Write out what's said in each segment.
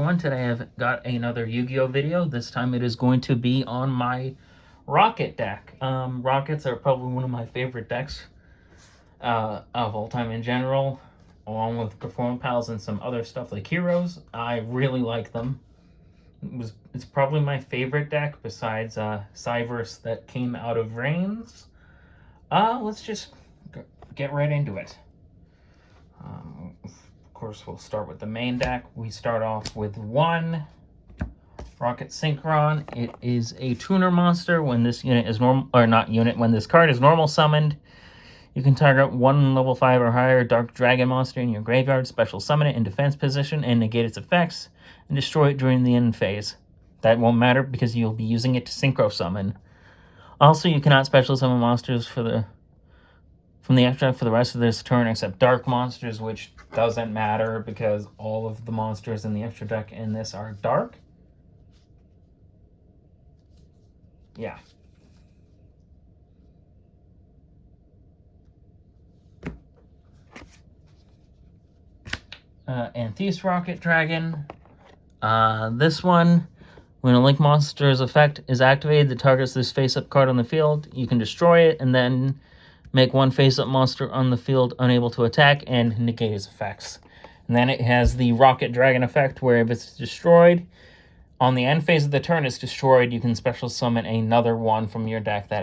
Today I've got another Yu-Gi-Oh video. This time it is going to be on my Rokket deck. Rockets are probably one of my favorite decks of all time in general, along with Perform Pals and some other stuff like Heroes. I really like them. It's probably my favorite deck besides Cyverse that came out of Reigns. Let's just get right into it. Of course, we'll start with the main deck. We start off with one Rokket Synchron. It is a tuner monster. When this unit is when this card is normal summoned, you can target one level 5 or higher Dark Dragon monster in your graveyard, special summon it in defense position, and negate its effects, and destroy it during the end phase. That won't matter because you'll be using it to synchro summon. Also, you cannot special summon monsters from the extra for the rest of this turn except dark monsters, which doesn't matter because all of the monsters in the extra deck in this are dark. Yeah. Antheus Rokket Dragon. This one, when a Link monster's effect is activated that targets this face-up card on the field, you can destroy it and then make one face-up monster on the field unable to attack and negate its effects. And then it has the Rokket Dragon effect, where if it's destroyed, on the end phase of the turn it's destroyed, you can special summon another one from your deck that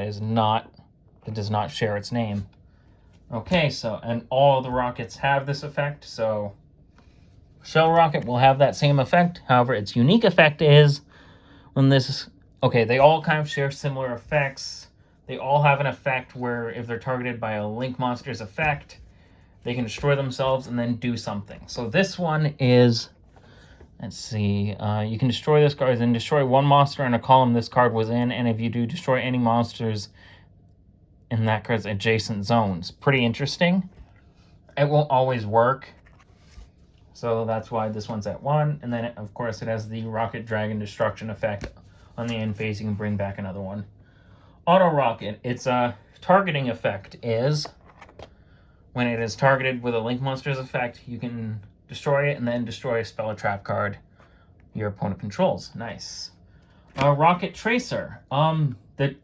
does not share its name. Okay, and all the Rockets have this effect, so Shell Rokket will have that same effect. However, its unique effect is when this... Okay, they all kind of share similar effects. They all have an effect where if they're targeted by a Link monster's effect, they can destroy themselves and then do something. So this one is, let's see, you can destroy this card, then destroy one monster in a column this card was in, and if you do, destroy any monsters in that card's adjacent zones. Pretty interesting. It won't always work, so that's why this one's at 1, and then, of course, it has the Rokket Dragon Destruction effect. On the end phase, you can bring back another one. Auto Rokket, its targeting effect is when it is targeted with a Link monster's effect, you can destroy it and then destroy a spell or trap card your opponent controls. Nice. Rokket Tracer. The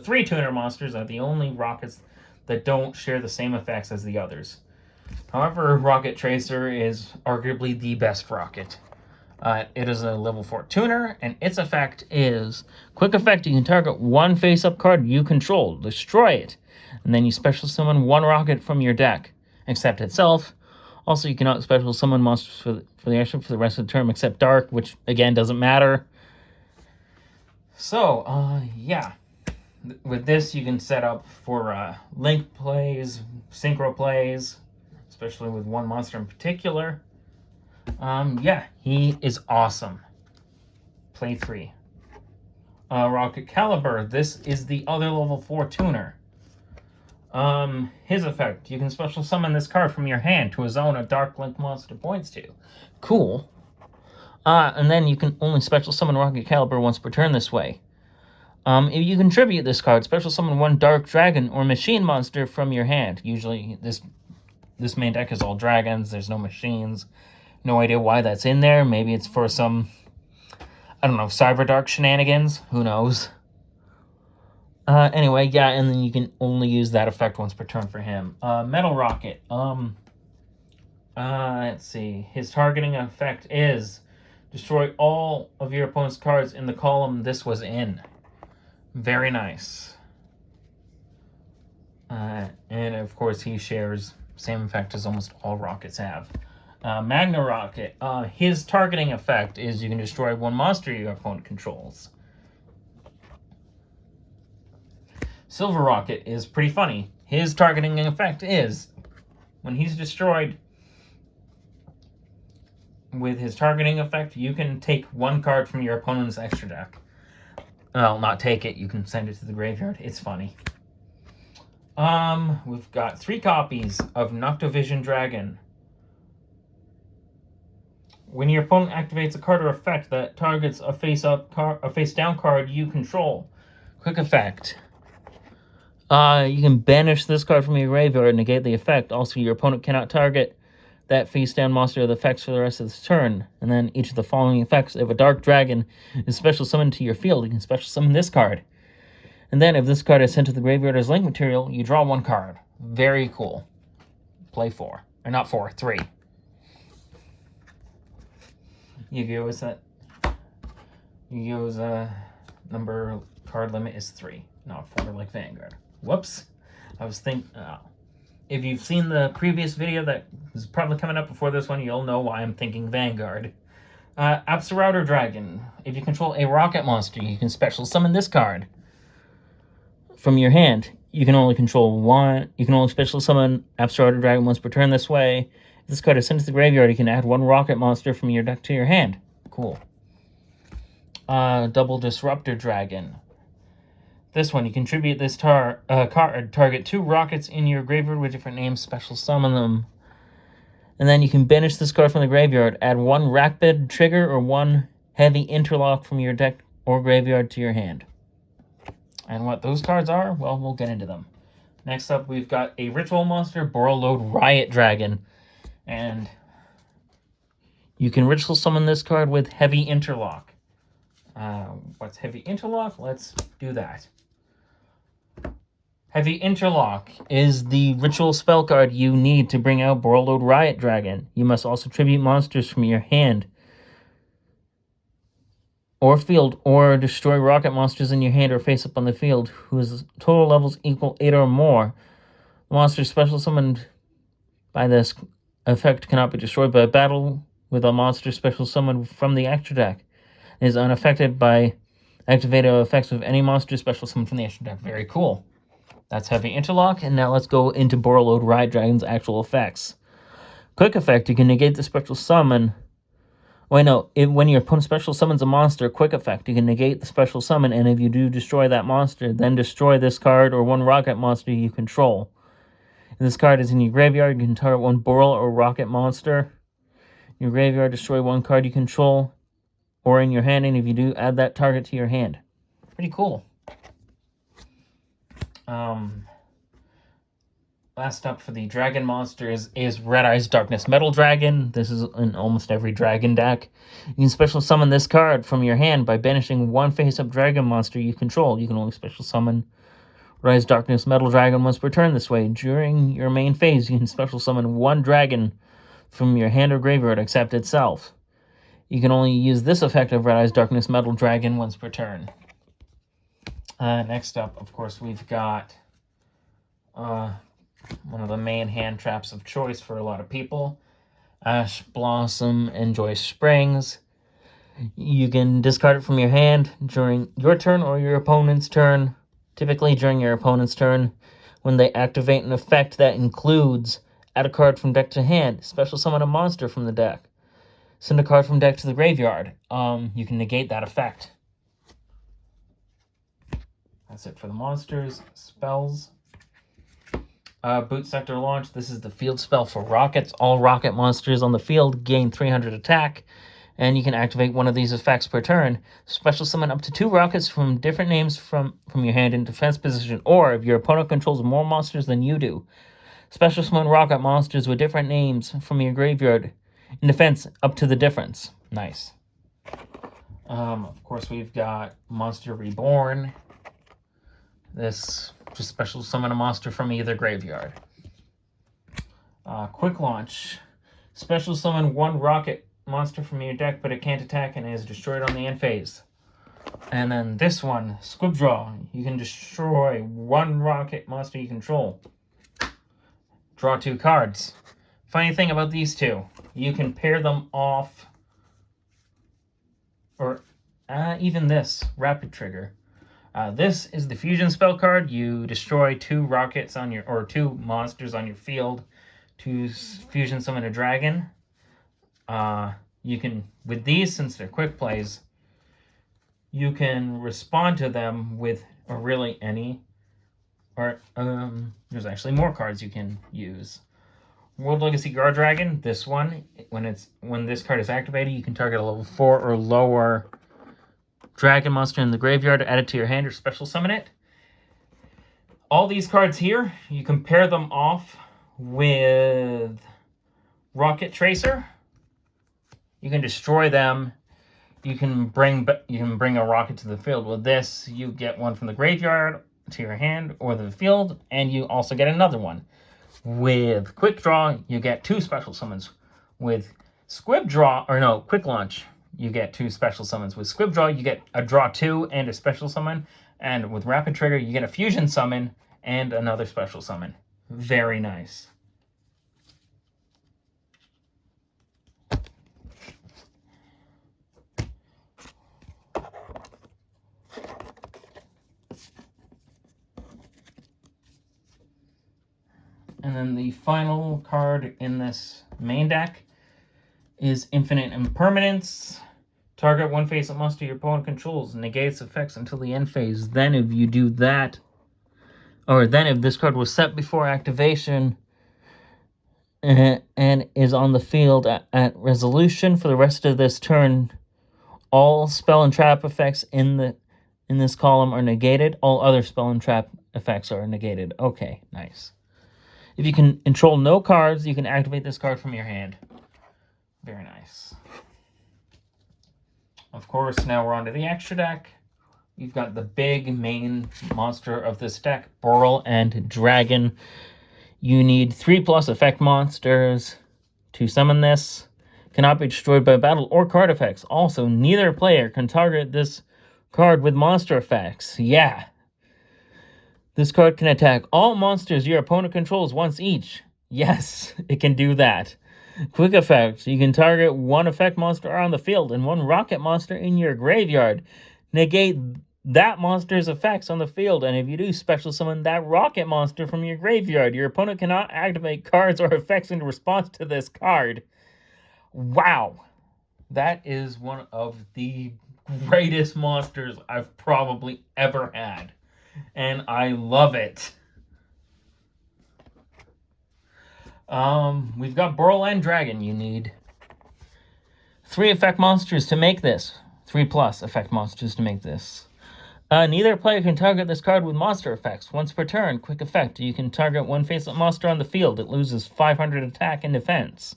three tuner monsters are the only Rockets that don't share the same effects as the others. However, Rokket Tracer is arguably the best Rokket. It is a level 4 tuner, and its effect is... Quick effect, you can target one face-up card you control, destroy it, and then you special summon one Rokket from your deck, except itself. Also, you cannot special summon monsters for the rest of the turn, except Dark, which, again, doesn't matter. So, yeah. With this, you can set up for Link plays, Synchro plays, especially with one monster in particular. Yeah, he is awesome. Play 3. Rokket Caliber. This is the other level 4 tuner. His effect. You can special summon this card from your hand to a zone a Dark Link monster points to. Cool. And then you can only special summon Rokket Caliber once per turn this way. If you contribute this card, special summon one Dark Dragon or Machine monster from your hand. Usually this main deck is all dragons. There's no machines. No idea why that's in there. Maybe it's for some, I don't know, Cyberdark shenanigans. Who knows? Anyway, yeah, and then you can only use that effect once per turn for him. Metal Rokket. Let's see. His targeting effect is destroy all of your opponent's cards in the column this was in. Very nice. And of course, he shares same effect as almost all Rockets have. Magna Rokket. His targeting effect is you can destroy one monster your opponent controls. Silver Rokket is pretty funny. His targeting effect is when he's destroyed with his targeting effect, you can take one card from your opponent's extra deck. Well, not take it, you can send it to the graveyard. It's funny. We've got 3 copies of Noctovision Dragon. When your opponent activates a card or effect that targets a face-down card you control. Quick effect. You can banish this card from your graveyard and negate the effect. Also, your opponent cannot target that face down monster with effects for the rest of this turn. And then each of the following effects: if a dark dragon is special summoned to your field, you can special summon this card. And then if this card is sent to the graveyard as link material, you draw 1 card. Very cool. Play 4. Or not 4, 3. Yu-Gi-Oh! Is that? Yu-Gi-Oh's number card limit is 3, not 4 like Vanguard. Whoops. I was thinking... if you've seen the previous video that is probably coming up before this one, you'll know why I'm thinking Vanguard. Absolouter Dragon. If you control a Rokket monster, you can special summon this card from your hand. You can only control 1. You can only special summon Absolouter Dragon once per turn this way. If this card is sent to the graveyard, you can add 1 Rokket monster from your deck to your hand. Cool. Double Disruptor Dragon. This one, you contribute this card, target 2 Rockets in your graveyard with different names, special summon them. And then you can banish this card from the graveyard, add 1 Rackbed trigger or 1 Heavy Interlock from your deck or graveyard to your hand. And what those cards are, well, we'll get into them. Next up, we've got a Ritual Monster, Borreload Riot Dragon. And you can Ritual Summon this card with Heavy Interlock. What's Heavy Interlock? Let's do that. Heavy Interlock is the ritual spell card you need to bring out Borreload Riot Dragon. You must also tribute monsters from your hand or field, or destroy Rokket monsters in your hand or face up on the field whose total levels equal 8 or more. Monsters special summoned by this effect cannot be destroyed by battle with a monster special summoned from the extra deck. It is unaffected by activated effects of any monster special summoned from the extra deck. Very cool. That's Heavy Interlock, and now let's go into Borreload Riot Dragon's actual effects. Quick effect, you can negate the special summon. Wait, no, when your opponent special summons a monster, quick effect, you can negate the special summon, and if you do destroy that monster, then destroy this card or 1 Rokket monster you control. If this card is in your graveyard, you can target 1 Borrel or Rokket monster. In your graveyard, destroy 1 card you control, or in your hand, and if you do, add that target to your hand. Pretty cool. Last up for the dragon monsters is Red Eyes Darkness Metal Dragon. This is in almost every dragon deck. You can special summon this card from your hand by banishing 1 face-up dragon monster you control. You can only special summon Red Eyes Darkness Metal Dragon once per turn this way. During your main phase, you can special summon 1 dragon from your hand or graveyard except itself. You can only use this effect of Red Eyes Darkness Metal Dragon once per turn. Next up, of course, we've got one of the main hand traps of choice for a lot of people. Ash Blossom Enjoy Springs. You can discard it from your hand during your turn or your opponent's turn. Typically during your opponent's turn, when they activate an effect that includes add a card from deck to hand, special summon a monster from the deck, send a card from deck to the graveyard. You can negate that effect. That's it for the monsters. Spells. Boot Sector Launch. This is the field spell for Rockets. All Rokket monsters on the field gain 300 attack, and you can activate one of these effects per turn. Special summon up to 2 Rockets from different names from your hand in defense position, or if your opponent controls more monsters than you do, special summon Rokket monsters with different names from your graveyard in defense up to the difference. Nice. Of course, we've got Monster Reborn. This just special summon a monster from either graveyard. Quick Launch. Special summon 1 Rokket monster from your deck, but it can't attack and is destroyed on the end phase. And then this one, Squib Draw. You can destroy 1 Rokket monster you control. Draw 2 cards. Funny thing about these two, you can pair them off, or even this, Rapid Trigger. This is the fusion spell card. You destroy 2 Rockets on your, or 2 monsters on your field to fusion summon a dragon. You can, with these, since they're quick plays, you can respond to them with, or really any, or there's actually more cards you can use. World Legacy Guard Dragon. This one, when this card is activated, you can target a level 4 or lower dragon monster in the graveyard, add it to your hand or special summon it. All these cards here, you can pair them off with Rokket Tracer. You can destroy them. You can bring a rocket to the field. With this, you get one from the graveyard to your hand or the field, and you also get another one. With Quick Draw, you get 2 special summons. With Quick Launch, you get 2 special summons. With Squib Draw, you get a Draw 2 and a special summon. And with Rapid Trigger, you get a Fusion Summon and another special summon. Very nice. And then the final card in this main deck is Infinite Impermanence. Target one face-up monster your opponent controls, negates effects until the end phase. Then if you do that, or then if this card was set before activation and is on the field at resolution for the rest of this turn, all spell and trap effects in this column are negated. All other spell and trap effects are negated. Okay, nice. If you can control no cards, you can activate this card from your hand. Very nice. Of course, now we're on to the extra deck. You've got the big main monster of this deck, Burl and Dragon. You need 3+ effect monsters to summon this. Cannot be destroyed by battle or card effects. Also, neither player can target this card with monster effects. Yeah. This card can attack all monsters your opponent controls once each. Yes, it can do that. Quick effect. You can target 1 effect monster on the field and 1 rocket monster in your graveyard. Negate that monster's effects on the field, and if you do, special summon that rocket monster from your graveyard. Your opponent cannot activate cards or effects in response to this card. Wow. That is one of the greatest monsters I've probably ever had. And I love it. We've got Burl and Dragon. You need 3 effect monsters to make this. 3+ effect monsters to make this. Neither player can target this card with monster effects. Once per turn, quick effect. You can target 1 face-up monster on the field. It loses 500 attack and defense.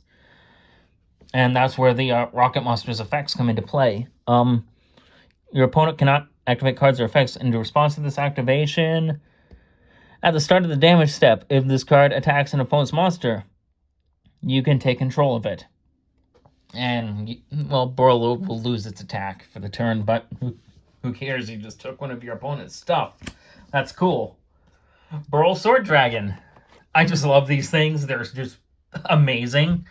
And that's where the Rocket Monster's effects come into play. Your opponent cannot activate cards or effects in response to this activation. At the start of the damage step, if this card attacks an opponent's monster, you can take control of it. And, well, Burl will lose its attack for the turn, but who cares? You just took one of your opponent's stuff. That's cool. Burl Sword Dragon. I just love these things. They're just amazing.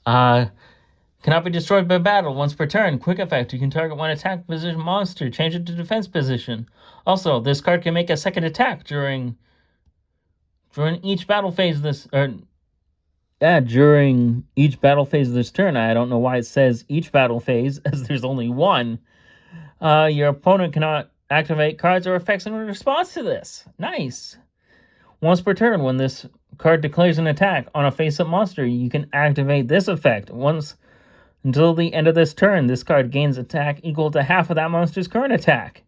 Cannot be destroyed by battle once per turn. Quick effect. You can target 1 attack position monster. Change it to defense position. Also, this card can make a second attack during each battle phase during each battle phase of this turn. I don't know why it says each battle phase, as there's only one. Your opponent cannot activate cards or effects in response to this. Nice. Once per turn, when this card declares an attack on a face-up monster, you can activate this effect. Until the end of this turn, this card gains attack equal to half of that monster's current attack.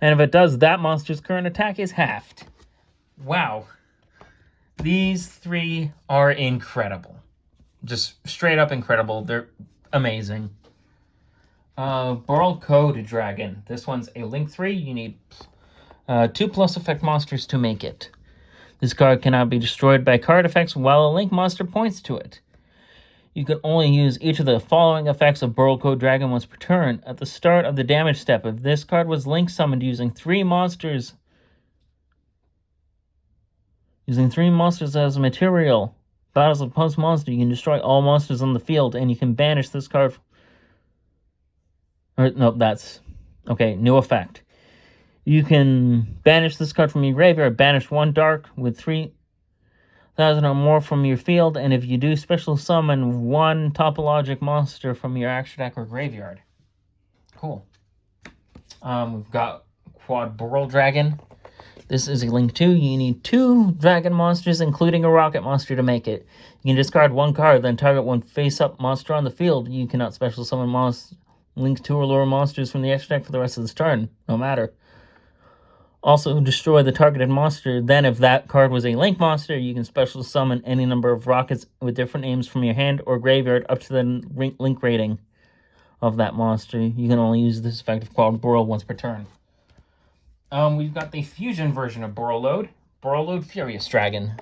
And if it does, that monster's current attack is halved. Wow. These 3 are incredible. Just straight up incredible. They're amazing. Burl Code Dragon. This one's a Link 3. You need 2+ effect monsters to make it. This card cannot be destroyed by card effects while a Link monster points to it. You can only use each of the following effects of Burl Code Dragon once per turn. At the start of the damage step, if this card was Link summoned using 3 monsters as material, battles a opponent's monster, you can destroy all monsters on the field, and you can banish this card. New effect. You can banish this card from your graveyard. Banish 1 dark with 3,000 or more from your field, and if you do, special summon 1 topologic monster from your action deck or graveyard. Cool. We've got Quad Burl Dragon. This is a Link 2. You need 2 dragon monsters, including a rocket monster, to make it. You can discard 1 card, then target 1 face-up monster on the field. You cannot special summon Link 2 or lower monsters from the extra deck for the rest of this turn. No matter. Also, destroy the targeted monster. Then, if that card was a link monster, you can special summon any number of rockets with different names from your hand or graveyard up to the link rating of that monster. You can only use this effect called Burrow once per turn. We've got the fusion version of Borreload. Borreload Furious Dragon.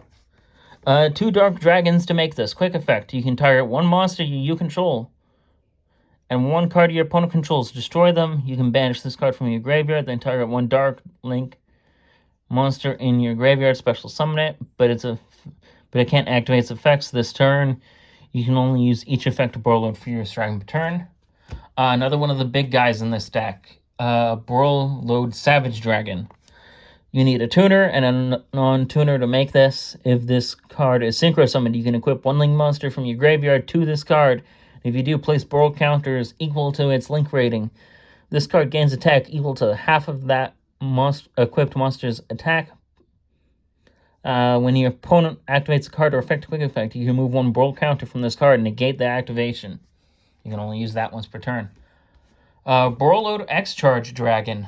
2 dark dragons to make this. Quick effect. You can target one monster you control and one card your opponent controls. Destroy them. You can banish this card from your graveyard, then target one dark link monster in your graveyard, special summon it, but it can't activate its effects this turn. You can only use each effect of Borreload Furious Dragon per turn. Another one of the big guys in this deck, Borreload Savage Dragon. You need a tuner and a non-tuner to make this. If this card is synchro summoned, you can equip one link monster from your graveyard to this card. If you do, place Burrow counters equal to its link rating. This card gains attack equal to half of that equipped monster's attack. When your opponent activates a card or effect quick effect, you can move one Burrow counter from this card and negate the activation. You can only use that once per turn. Borreload X-Charge Dragon.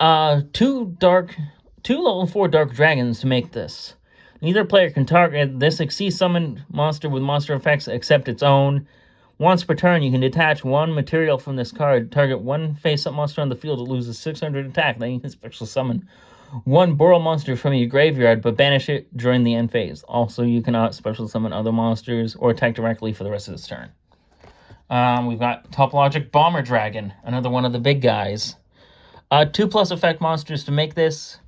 2 level 4 dark dragons to make this. Neither player can target this XC summoned monster with monster effects except its own. Once per turn, you can detach one material from this card, target one face-up monster on the field that loses 600 attack. Then you can special summon one Burrow monster from your graveyard, but banish it during the end phase. Also, you cannot special summon other monsters or attack directly for the rest of this turn. We've got Top Logic Bomber Dragon, another one of the big guys. 2+ effect monsters to make this.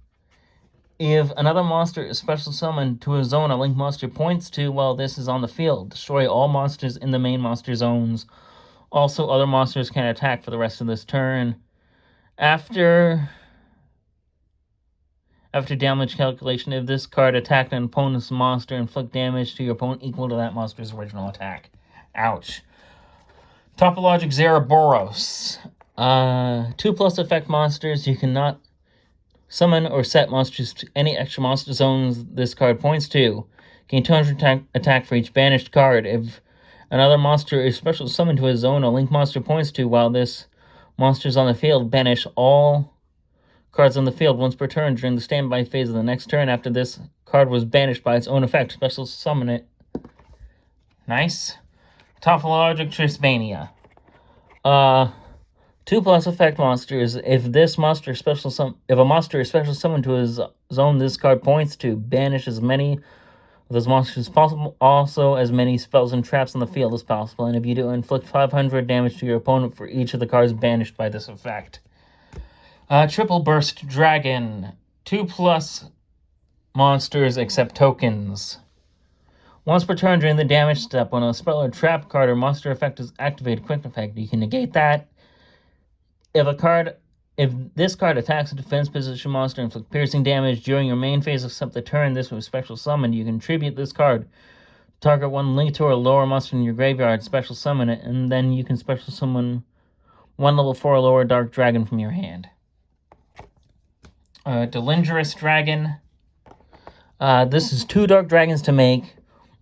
If another monster is special summoned to a zone a link monster points to while this is on the field, destroy all monsters in the main monster zones. Also, other monsters can attack for the rest of this turn. After damage calculation, if this card attacked an opponent's monster, inflict damage to your opponent equal to that monster's original attack. Ouch. Topologic Zeraboros. 2+ effect monsters. You cannot summon or set monsters to any extra monster zones this card points to. Gain 200 attack for each banished card. If another monster is special summoned to a zone a link monster points to while this monster is on the field, banish all cards on the field once per turn during the standby phase of the next turn. After this card was banished by its own effect, special summon it. Nice. Topologic Trisbania. 2+ effect monsters. If a monster is special summoned to a zone this card points to, banish as many of those monsters as possible. Also, as many spells and traps on the field as possible. And if you do, inflict 500 damage to your opponent for each of the cards banished by this effect. Triple Burst Dragon. 2+ monsters except tokens. Once per turn during the damage step, when a spell or trap card or monster effect is activated, quick effect, you can negate that. If this card attacks a defense position monster and inflicts piercing damage during your main phase except the turn this was special summoned, you can tribute this card. Target one link to or lower monster in your graveyard, special summon it, and then you can special summon one level 4 or lower dark dragon from your hand. Delindrous Dragon. This is 2 dark dragons to make.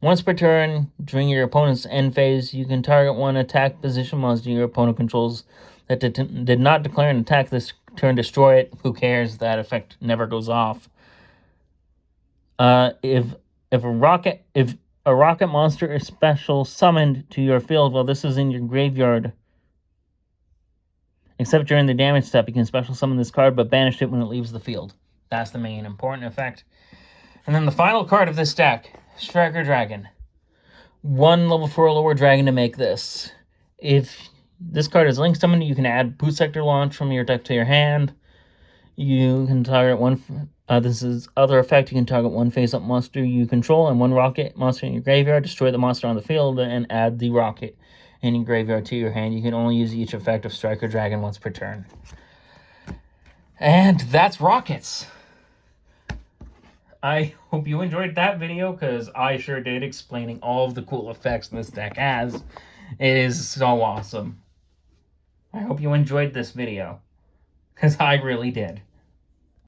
Once per turn, during your opponent's end phase, you can target one attack position monster your opponent controls that did not declare an attack this turn, destroy it. Who cares? That effect never goes off. If a rocket monster is special summoned to your field while this is in your graveyard, except during the damage step, you can special summon this card, but banish it when it leaves the field. That's the main important effect. And then the final card of this deck, Striker Dragon. 1 level 4 lower dragon to make this. If this card is link summoned, you can add Boot Sector Launch from your deck to your hand. You can target one. This is other effect. You can target one face-up monster you control and one rocket monster in your graveyard. Destroy the monster on the field and add the rocket in your graveyard to your hand. You can only use each effect of Striker Dragon once per turn. And that's Rockets. I hope you enjoyed that video, because I sure did, explaining all of the cool effects this deck has. It is so awesome. I hope you enjoyed this video, because I really did.